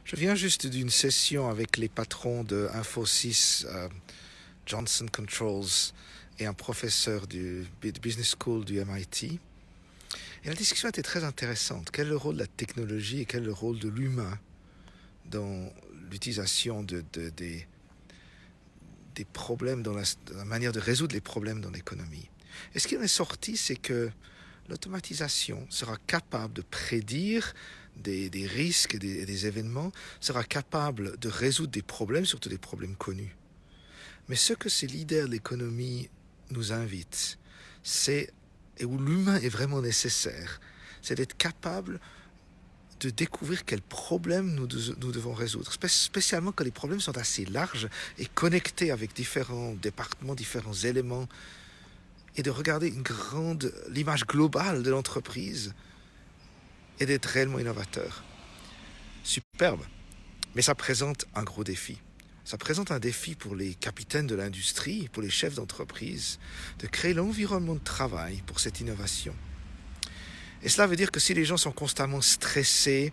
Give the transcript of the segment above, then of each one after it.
Je viens juste d'une session avec les patrons de Infosys, Johnson Controls et un professeur de Business School du MIT. Et la discussion était très intéressante. Quel est le rôle de la technologie et quel est le rôle de l'humain dans l'utilisation des problèmes, dans la manière de résoudre les problèmes dans l'économie. Et ce qui en est sorti, c'est que l'automatisation sera capable de prédire des risques et des événements, sera capable de résoudre des problèmes, surtout des problèmes connus. Mais ce que ces leaders de l'économie nous invitent, c'est, et où l'humain est vraiment nécessaire, c'est d'être capable de découvrir quels problèmes nous devons résoudre, spécialement quand les problèmes sont assez larges et connectés avec différents départements, différents éléments, et de regarder l'image globale de l'entreprise et d'être réellement innovateur. Superbe, mais ça présente un gros défi. Ça présente un défi pour les capitaines de l'industrie, pour les chefs d'entreprise, de créer l'environnement de travail pour cette innovation. Et cela veut dire que si les gens sont constamment stressés,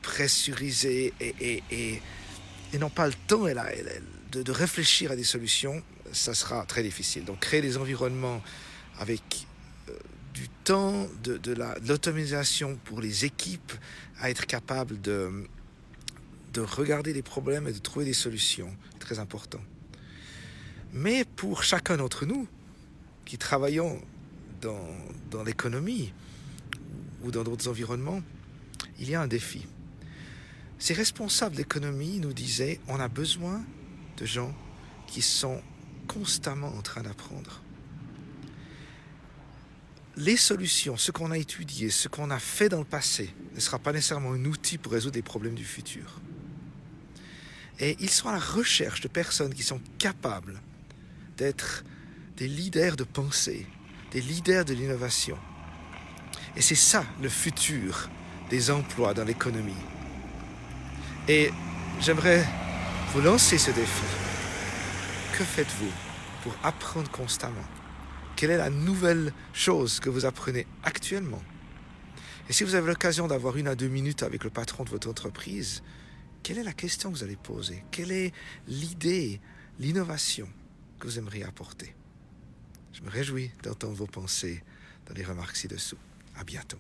pressurisés et n'ont pas le temps de réfléchir à des solutions, ça sera très difficile. Donc créer des environnements avec du temps, de l'automatisation pour les équipes à être capables de regarder les problèmes et de trouver des solutions, c'est très important. Mais pour chacun d'entre nous qui travaillons dans l'économie ou dans d'autres environnements, il y a un défi. Ces responsables d'économie nous disaient on a besoin de gens qui sont constamment en train d'apprendre. Les solutions, ce qu'on a étudié, ce qu'on a fait dans le passé, ne sera pas nécessairement un outil pour résoudre les problèmes du futur. Et ils sont à la recherche de personnes qui sont capables d'être des leaders de pensée, des leaders de l'innovation. Et c'est ça le futur des emplois dans l'économie. Et j'aimerais vous lancer ce défi. Que faites-vous pour apprendre constamment? Quelle est la nouvelle chose que vous apprenez actuellement? Et si vous avez l'occasion d'avoir 1 à 2 minutes avec le patron de votre entreprise, quelle est la question que vous allez poser? Quelle est l'idée, l'innovation que vous aimeriez apporter? Je me réjouis d'entendre vos pensées dans les remarques ci-dessous. À bientôt.